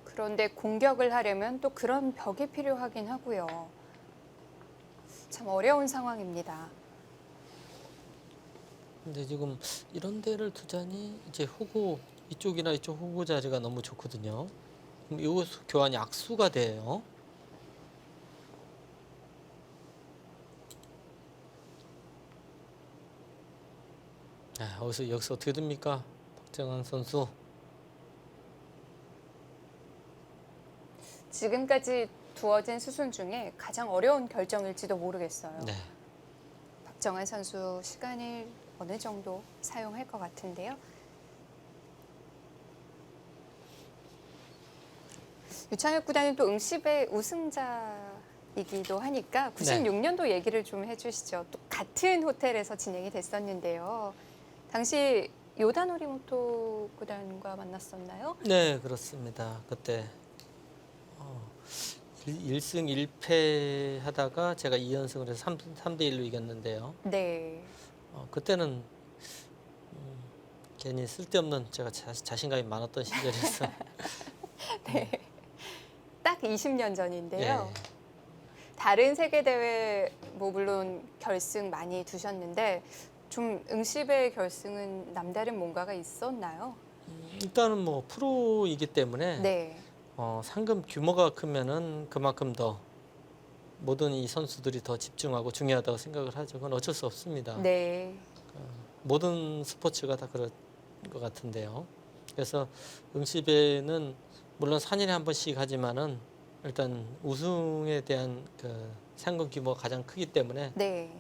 그런데 공격을 하려면 또 그런 벽이 필요하긴 하고요. 참 어려운 상황입니다. 근데 지금 이런 데를 두자니 이제 후구 이쪽이나 이쪽 후구 자리가 너무 좋거든요. 그럼 이 교환이 악수가 돼요. 여기서 어떻게 됩니까? 박정환 선수. 지금까지 두어진 수순 중에 가장 어려운 결정일지도 모르겠어요. 네. 박정환 선수 시간을 어느 정도 사용할 것 같은데요. 유창혁 구단은 또 응시배 우승자이기도 하니까 96년도 얘기를 좀 해주시죠. 또 같은 호텔에서 진행이 됐었는데요. 당시 요단 호리모토 구단과 만났었나요? 네, 그렇습니다. 그때 1승 1패 하다가 제가 2연승을 해서 3대 1로 이겼는데요. 네. 그때는 괜히 쓸데없는 제가 자신감이 많았던 시절이었어. 네. 딱 20년 전인데요. 예. 다른 세계 대회 뭐 물론 결승 많이 두셨는데 좀 응시배 결승은 남다른 뭔가가 있었나요? 일단은 뭐 프로이기 때문에 네. 상금 규모가 크면은 그만큼 더 모든 이 선수들이 더 집중하고 중요하다고 생각을 하죠. 그건 어쩔 수 없습니다. 네. 모든 스포츠가 다 그런 것 같은데요. 그래서 응시배는 물론 4년에 한 번씩 하지만은 일단 우승에 대한 그 상금 규모가 가장 크기 때문에 네.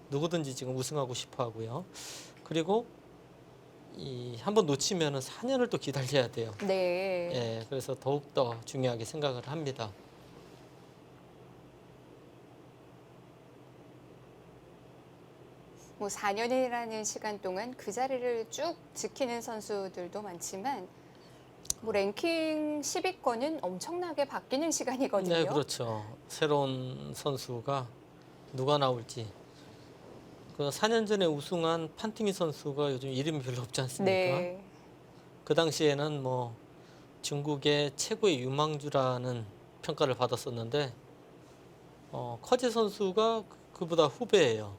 누구든지 지금 우승하고 싶어 하고요. 그리고 이 한번 놓치면은 4년을 또 기다려야 돼요. 네. 예, 그래서 더욱 더 중요하게 생각을 합니다. 뭐 4년이라는 시간 동안 그 자리를 쭉 지키는 선수들도 많지만 뭐 랭킹 10위권은 엄청나게 바뀌는 시간이거든요. 네, 그렇죠. 새로운 선수가 누가 나올지 그 4년 전에 우승한 판팅이 선수가 요즘 이름이 별로 없지 않습니까? 네. 그 당시에는 뭐 중국의 최고의 유망주라는 평가를 받았었는데 커제 선수가 그보다 후배예요.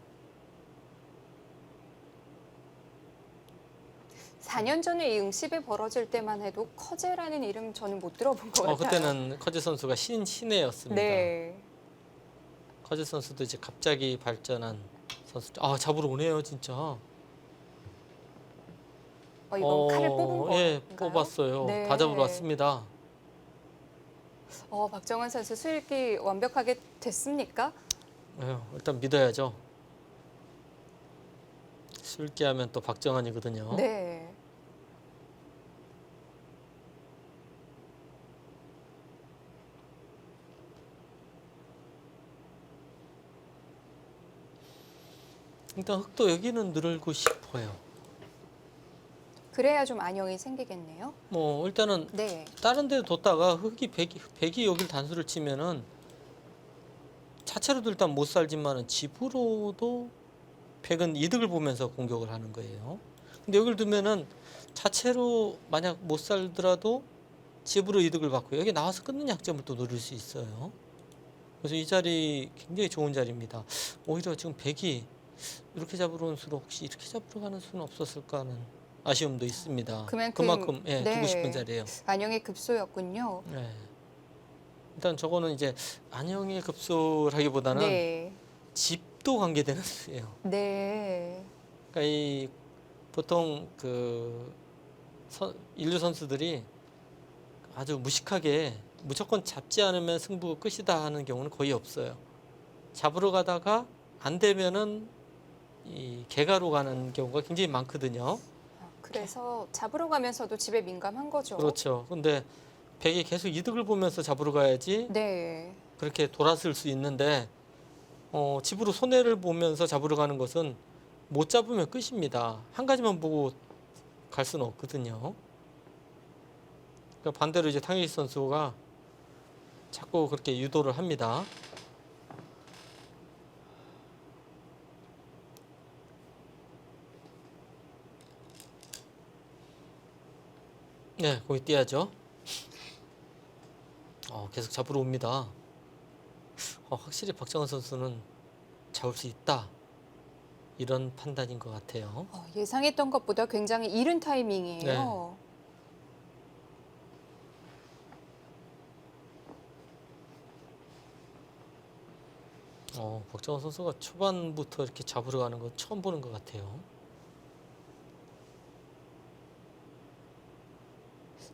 4년 전에 이 응시배 벌어질 때만 해도 커제라는 이름 저는 못 들어본 것 같아요. 그때는 커제 선수가 신예였습니다. 네. 커제 선수도 이제 갑자기 발전한 선수. 잡으러 오네요, 진짜. 이건 칼을 뽑은 건가요? 예, 뽑았어요. 네. 다 잡으러 왔습니다. 박정환 선수 수읽기 완벽하게 됐습니까? 일단 믿어야죠. 술기하면 또 박정환이거든요. 네. 일단 흑도 여기는 늘고 싶어요. 그래야 좀 안정이 생기겠네요. 뭐 일단은 네. 다른 데 뒀다가 백이 여길 단수를 치면은 자체로도 일단 못 살지만은 집으로도 백은 이득을 보면서 공격을 하는 거예요. 근데 여기를 두면은 자체로 만약 못 살더라도 집으로 이득을 받고 여기 나와서 끊는 약점을 또 노릴 수 있어요. 그래서 이 자리 굉장히 좋은 자리입니다. 오히려 지금 백이 이렇게 잡으러 온 수로 혹시 이렇게 잡으러 가는 수는 없었을까 하는 아쉬움도 있습니다. 그만큼 네. 두고 싶은 자리예요. 안정의 급소였군요. 네. 일단 저거는 이제 안영의 급소라기보다는 네. 집도 관계되는 수예요. 네. 그러니까 이 보통 인류 선수들이 아주 무식하게 무조건 잡지 않으면 승부 끝이다 하는 경우는 거의 없어요. 잡으러 가다가 안 되면은 이 개가로 가는 경우가 굉장히 많거든요. 그래서 잡으러 가면서도 집에 민감한 거죠. 그렇죠. 근데 백이 계속 이득을 보면서 잡으러 가야지 네. 그렇게 돌았을 수 있는데 집으로 손해를 보면서 잡으러 가는 것은 못 잡으면 끝입니다. 한 가지만 보고 갈 수는 없거든요. 그러니까 반대로 이제 탕웨이 선수가 자꾸 그렇게 유도를 합니다. 네, 거기 뛰어야죠. 계속 잡으러 옵니다. 확실히 박정환 선수는 잡을 수 있다. 이런 판단인 것 같아요. 예상했던 것보다 굉장히 이른 타이밍이에요. 네. 박정환 선수가 초반부터 이렇게 잡으러 가는 건 처음 보는 것 같아요.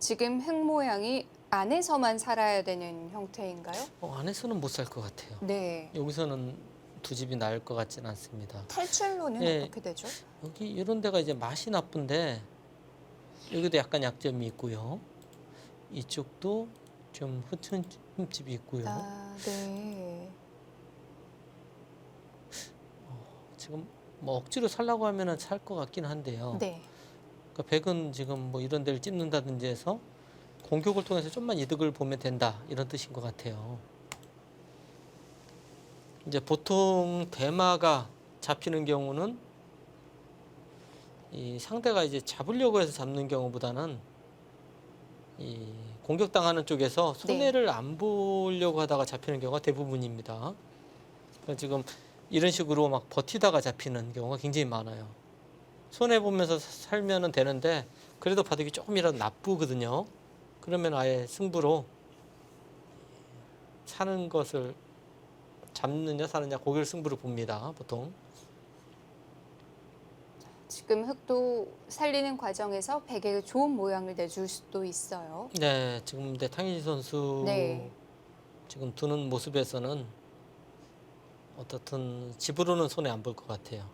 지금 흙 모양이 안에서만 살아야 되는 형태인가요? 안에서는 못 살 것 같아요. 네. 여기서는 두 집이 나을 것 같지는 않습니다. 탈출로는 네. 어떻게 되죠? 여기 이런 데가 이제 맛이 나쁜데 여기도 약간 약점이 있고요. 이쪽도 좀 흠집이 있고요. 네. 지금 뭐 억지로 살라고 하면은 살 것 같긴 한데요. 네. 그러니까 백은 지금 뭐 이런 데를 찝는다든지 해서 공격을 통해서 좀만 이득을 보면 된다 이런 뜻인 것 같아요. 이제 보통 대마가 잡히는 경우는 이 상대가 이제 잡으려고 해서 잡는 경우보다는 이 공격당하는 쪽에서 손해를 안 보려고 하다가 잡히는 경우가 대부분입니다. 그러니까 지금 이런 식으로 막 버티다가 잡히는 경우가 굉장히 많아요. 손해 보면서 살면은 되는데 그래도 바둑이 조금이라도 나쁘거든요. 그러면 아예 승부로 사는 것을 잡느냐 사느냐 고기를 승부를 봅니다. 보통. 지금 흙도 살리는 과정에서 백에 좋은 모양을 내줄 수도 있어요. 네, 지금 근데 탕희지 선수 네. 지금 두는 모습에서는 어떻든 집으로는 손해 안 볼 것 같아요.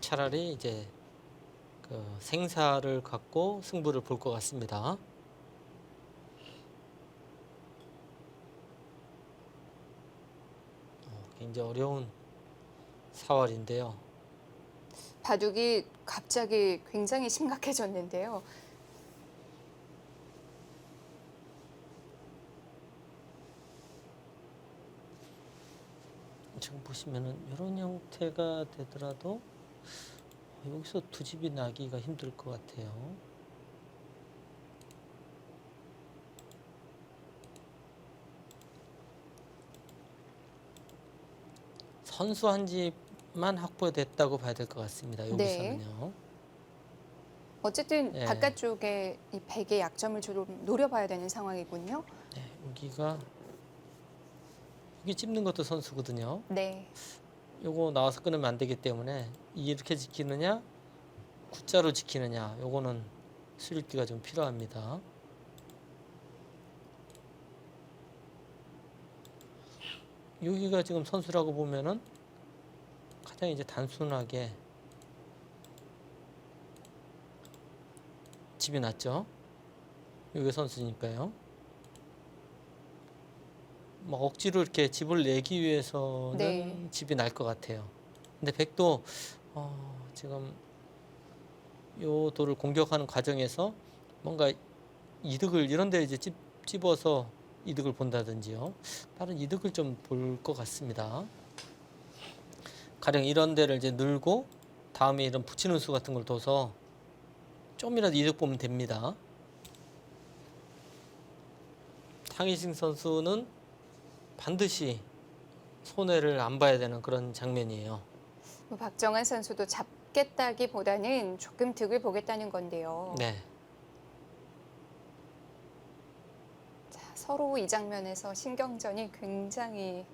차라리 이제 그 생사를 갖고 승부를 볼 것 같습니다. 굉장히 어려운 사활인데요. 바둑이 갑자기 굉장히 심각해졌는데요. 지금 보시면은 이런 형태가 되더라도 여기서 두 집이 나기가 힘들 것 같아요. 선수 한 집만 확보됐다고 봐야 될 것 같습니다. 여기서는요. 어쨌든 네. 바깥쪽에 이 100의 약점을 좀 노려봐야 되는 상황이군요. 네, 여기 찝는 것도 선수거든요. 네. 요거 나와서 끊으면 안 되기 때문에 이렇게 지키느냐, X자로 지키느냐, 요거는 수읽기가 좀 필요합니다. 여기가 지금 선수라고 보면은 가장 이제 단순하게 집이 났죠. 여기 선수니까요. 막 억지로 이렇게 집을 내기 위해서는 네. 집이 날 것 같아요. 근데 백도 지금 요 돌을 공격하는 과정에서 뭔가 이득을 이런 데 이제 찝어서 이득을 본다든지요. 다른 이득을 좀 볼 것 같습니다. 가령 이런 데를 이제 늘고 다음에 이런 붙이는 수 같은 걸 둬서 좀이라도 이득 보면 됩니다. 탕희승 선수는 반드시 손해를 안 봐야 되는 그런 장면이에요. 뭐 박정환 선수도 잡겠다기보다는 조금 득을 보겠다는 건데요. 네. 자, 서로 이 장면에서 신경전이 굉장히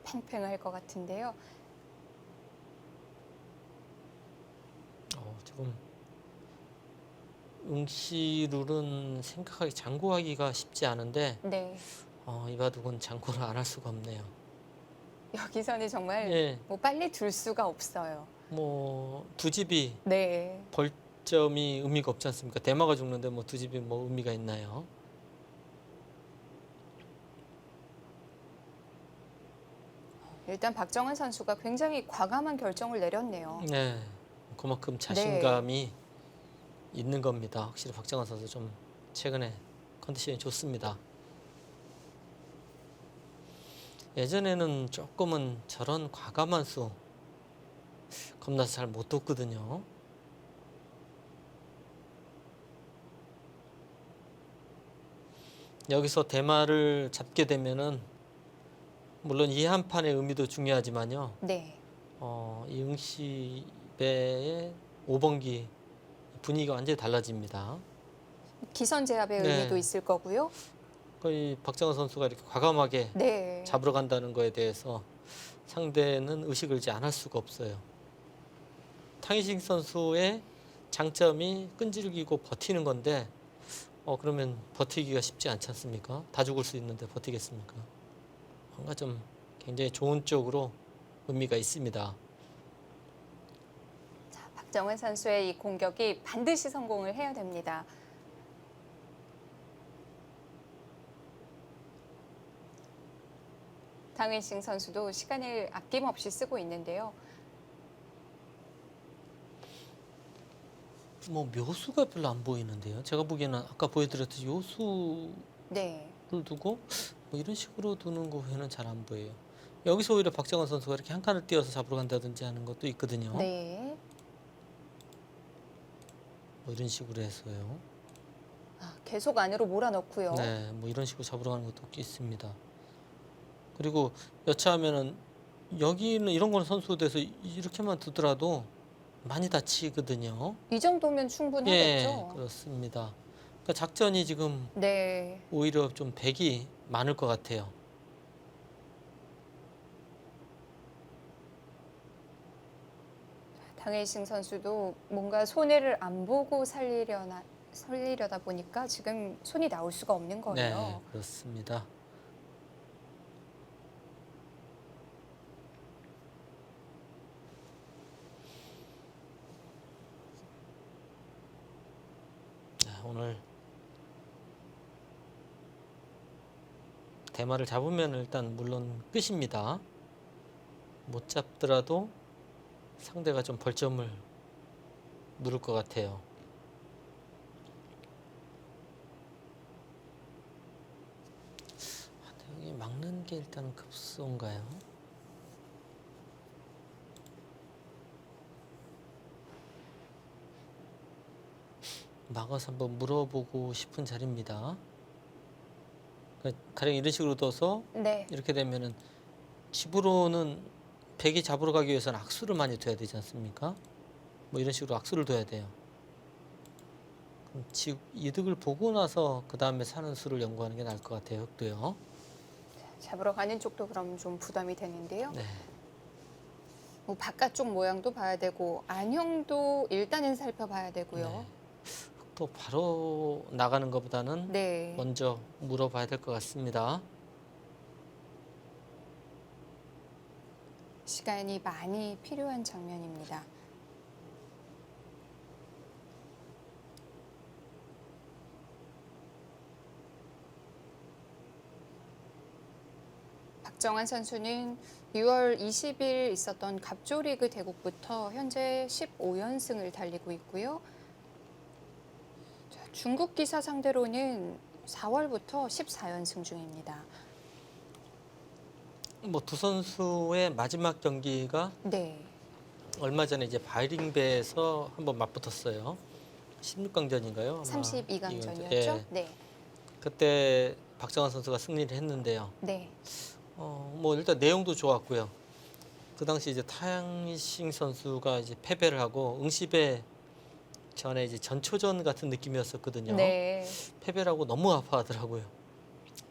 팽팽할 것 같은데요. 지금 응시 룰은 생각하기 장구하기가 쉽지 않은데 네. 이 바둑은 장구를 안 할 수가 없네요. 여기서는 정말 예, 뭐 빨리 둘 수가 없어요. 뭐 두 집이 네. 벌점이 의미가 없지 않습니까? 대마가 죽는데 뭐 두 집이 뭐 의미가 있나요? 일단 박정환 선수가 굉장히 과감한 결정을 내렸네요. 네, 그만큼 자신감이 있는 겁니다. 확실히 박정환 선수 좀 최근에 컨디션이 좋습니다. 예전에는 조금은 저런 과감한 수 겁나서 잘 못 뒀거든요. 여기서 대마를 잡게 되면은 물론 이 한 판의 의미도 중요하지만요. 네. 이 응시배의 5번기 분위기가 완전히 달라집니다. 기선 제압의 네. 의미도 있을 거고요. 거의 박정환 선수가 이렇게 과감하게 네. 잡으러 간다는 거에 대해서 상대는 의식을 이제 안 할 수가 없어요. 탕희싱 선수의 장점이 끈질기고 버티는 건데 그러면 버티기가 쉽지 않지 않습니까? 다 죽을 수 있는데 버티겠습니까? 뭔가 좀 굉장히 좋은 쪽으로 의미가 있습니다. 자, 박정환 선수의 이 공격이 반드시 성공을 해야 됩니다. 탕일싱 선수도 시간을 아낌없이 쓰고 있는데요. 뭐 묘수가 별로 안 보이는데요. 제가 보기에는 아까 보여드렸듯이 요수를 네. 두고 뭐 이런 식으로 두는 거 외에는 잘 안 보여요. 여기서 오히려 박정환 선수가 이렇게 한 칸을 띄어서 잡으러 간다든지 하는 것도 있거든요. 네. 뭐 이런 식으로 해서요. 계속 안으로 몰아넣고요. 네, 뭐 이런 식으로 잡으러 가는 것도 있습니다. 그리고 여차하면은 여기는 이런 거는 선수 돼서 이렇게만 두더라도 많이 다치거든요. 이 정도면 예, 충분하겠죠. 그렇습니다. 그러니까 작전이 지금 네. 오히려 좀 백이 많을 것 같아요. 당일싱 선수도 뭔가 손해를 안 보고 살리려다 보니까 지금 손이 나올 수가 없는 네, 거예요. 그렇습니다. 오늘 대마를 잡으면 일단 물론 끝입니다. 못 잡더라도 상대가 좀 벌점을 누를 것 같아요. 여기 막는 게 일단은 급소인가요? 막아서 한번 물어보고 싶은 자리입니다. 그러니까 가령 이런 식으로 둬서 네. 이렇게 되면은 집으로는 백이 잡으러 가기 위해서는 악수를 많이 둬야 되지 않습니까? 뭐 이런 식으로 악수를 둬야 돼요. 그럼 이득을 보고 나서 그 다음에 사는 수를 연구하는 게 나을 것 같아요. 흑도요. 잡으러 가는 쪽도 그럼 좀 부담이 되는데요. 네. 뭐 바깥쪽 모양도 봐야 되고 안형도 일단은 살펴봐야 되고요. 네. 흑도 바로 나가는 것보다는 네. 먼저 물어봐야 될 것 같습니다. 시간이 많이 필요한 장면입니다. 박정환 선수는 6월 20일 있었던 갑조리그 대국부터 현재 15연승을 달리고 있고요. 자, 중국 기사 상대로는 4월부터 14연승 중입니다. 뭐 두 선수의 마지막 경기가 네. 얼마 전에 이제 바이링배에서 한번 맞붙었어요. 16강전인가요? 32강전이었죠? 예. 네. 그때 박정환 선수가 승리를 했는데요. 네. 뭐 일단 내용도 좋았고요. 그 당시 이제 타양싱 선수가 이제 패배를 하고 응시배 전에 이제 전초전 같은 느낌이었었거든요. 네. 패배를 하고 너무 아파하더라고요.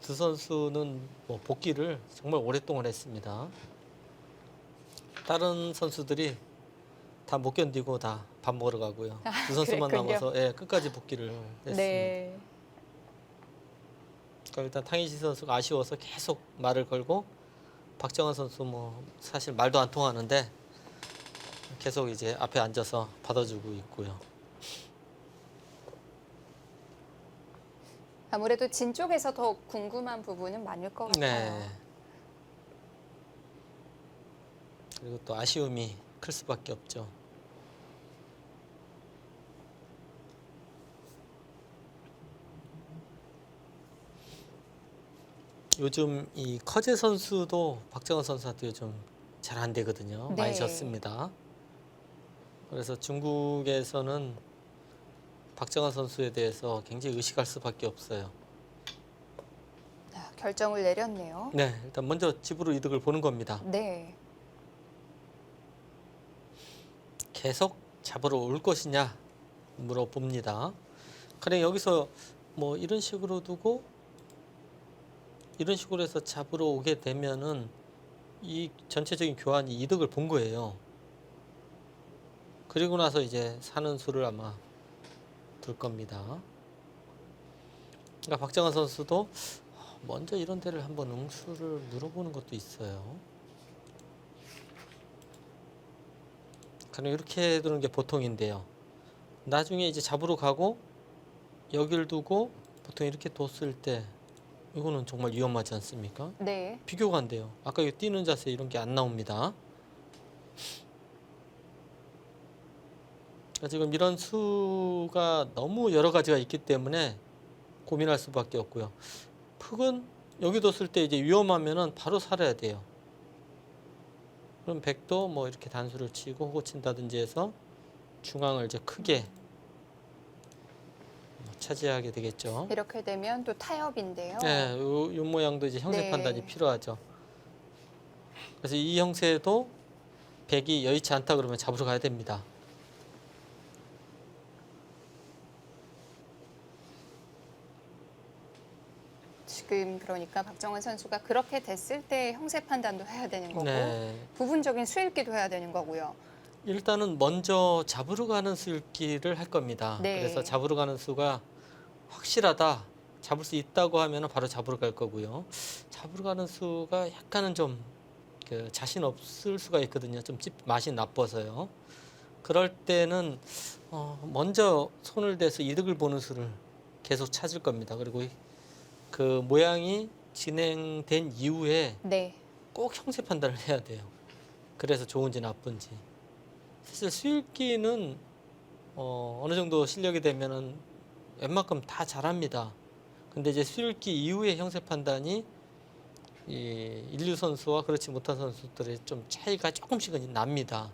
두 선수는 뭐 복귀를 정말 오랫동안 했습니다. 다른 선수들이 다 못 견디고 다 밥 먹으러 가고요. 두 선수만 그랬군요. 남아서 예, 끝까지 복귀를 했습니다. 네. 그러니까 일단 탕희신 선수가 아쉬워서 계속 말을 걸고 박정환 선수 뭐 사실 말도 안 통하는데 계속 이제 앞에 앉아서 받아주고 있고요. 아무래도 진 쪽에서 더 궁금한 부분은 많을 것 같아요. 네. 그리고 또 아쉬움이 클 수밖에 없죠. 요즘 이 커제 선수도 박정환 선수한테 요즘 잘 안 되거든요. 많이 네. 졌습니다. 그래서 중국에서는 박정환 선수에 대해서 굉장히 의식할 수밖에 없어요. 자, 결정을 내렸네요. 네, 일단 먼저 집으로 이득을 보는 겁니다. 네. 계속 잡으러 올 것이냐 물어봅니다. 그래 여기서 뭐 이런 식으로 두고 이런 식으로 해서 잡으러 오게 되면은 이 전체적인 교환이 이득을 본 거예요. 그리고 나서 이제 사는 수를 아마 둘 겁니다. 그러니까 박정환 선수도 먼저 이런 데를 한번 응수를 물어보는 것도 있어요. 그럼 이렇게 두는 게 보통인데요. 나중에 이제 잡으러 가고 여길 두고 보통 이렇게 뒀을 때 이거는 정말 위험하지 않습니까? 네. 비교가 안 돼요. 아까 이 뛰는 자세 이런 게 안 나옵니다. 지금 이런 수가 너무 여러 가지가 있기 때문에 고민할 수밖에 없고요. 흑은 여기 뒀을 때 이제 위험하면은 바로 살아야 돼요. 그럼 백도 뭐 이렇게 단수를 치고 호고 친다든지 해서 중앙을 이제 크게 차지하게 되겠죠. 이렇게 되면 또 타협인데요. 네, 요 모양도 이제 형세 네. 판단이 필요하죠. 그래서 이 형세도 백이 여의치 않다 그러면 잡으러 가야 됩니다. 지금 그러니까 박정환 선수가 그렇게 됐을 때 형세 판단도 해야 되는 거고 네. 부분적인 수읽기도 해야 되는 거고요. 일단은 먼저 잡으러 가는 수읽기를 할 겁니다. 네. 그래서 잡으러 가는 수가 확실하다, 잡을 수 있다고 하면 바로 잡으러 갈 거고요. 잡으러 가는 수가 약간은 좀 자신 없을 수가 있거든요. 좀 맛이 나빠서요. 그럴 때는 먼저 손을 대서 이득을 보는 수를 계속 찾을 겁니다. 그리고 그 모양이 진행된 이후에 네. 꼭 형세 판단을 해야 돼요. 그래서 좋은지 나쁜지. 사실 수읽기는 어느 정도 실력이 되면은 웬만큼 다 잘합니다. 근데 이제 수읽기 이후의 형세 판단이 이 인류 선수와 그렇지 못한 선수들의 좀 차이가 조금씩은 납니다.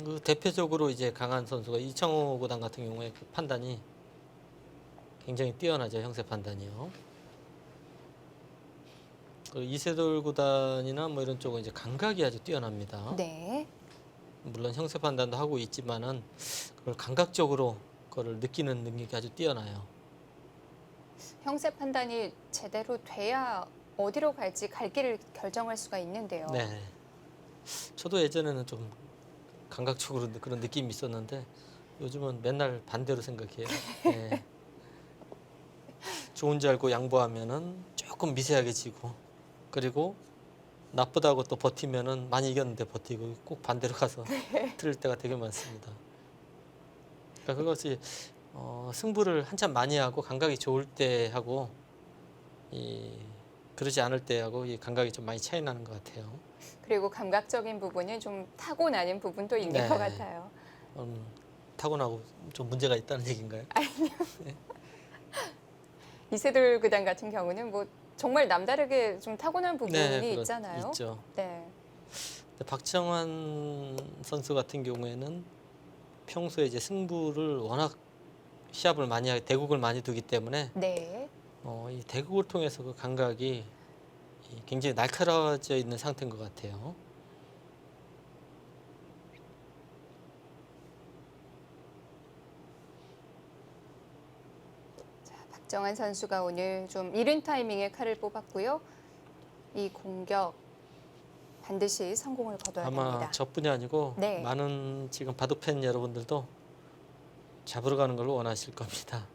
그 대표적으로 이제 강한 선수가 이창호 구단 같은 경우에 그 판단이 굉장히 뛰어나죠. 형세 판단이요. 그리고 이세돌 구단이나 뭐 이런 쪽은 이제 감각이 아주 뛰어납니다. 네. 물론 형세 판단도 하고 있지만은 그걸 감각적으로 그걸 느끼는 능력이 아주 뛰어나요. 형세 판단이 제대로 돼야 어디로 갈지 갈 길을 결정할 수가 있는데요. 네. 저도 예전에는 좀 감각적으로 그런 느낌이 있었는데 요즘은 맨날 반대로 생각해요. 네. 좋은 줄 알고 양보하면은 조금 미세하게 지고, 그리고 나쁘다고 또 버티면은 많이 이겼는데 버티고, 꼭 반대로 가서 틀릴 때가 되게 많습니다. 그러니까 그것이 승부를 한참 많이 하고 감각이 좋을 때 하고 그러지 않을 때하고 이 감각이 좀 많이 차이 나는 것 같아요. 그리고 감각적인 부분은 좀 타고나는 부분도 있는 네. 것 같아요. 타고나고 좀 문제가 있다는 얘기인가요? 이세돌 구단 같은 경우는 뭐 정말 남다르게 좀 타고난 부분이 있잖아요. 있죠. 네. 근데 박정환 선수 같은 경우에는 평소에 이제 승부를 워낙 시합을 많이 하고 대국을 많이 두기 때문에 네. 이 대국을 통해서 그 감각이 굉장히 날카로워져 있는 상태인 것 같아요. 박정환 선수가 오늘 좀 이른 타이밍에 칼을 뽑았고요. 이 공격 반드시 성공을 거둬야 아마 됩니다. 저뿐이 아니고 네. 많은 지금 바둑 팬 여러분들도 잡으러 가는 걸 원하실 겁니다.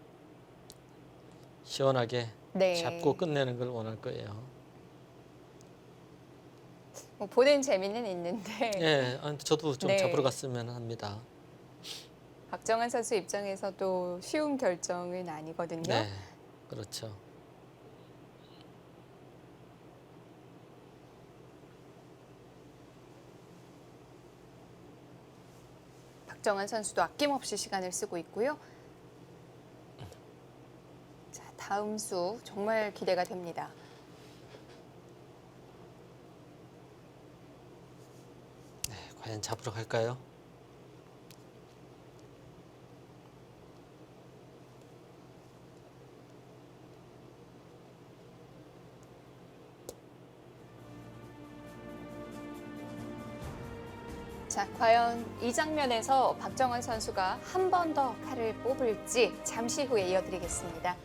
시원하게 네. 잡고 끝내는 걸 원할 거예요. 뭐 보는 재미는 있는데 예, 저도 좀 네. 잡으러 갔으면 합니다. 박정환 선수 입장에서도 쉬운 결정은 아니거든요. 네, 그렇죠. 박정환 선수도 아낌없이 시간을 쓰고 있고요. 자, 다음 수 정말 기대가 됩니다. 네, 과연 잡으러 갈까요? 자, 과연 이 장면에서 박정환 선수가 한 번 더 칼을 뽑을지 잠시 후에 이어드리겠습니다.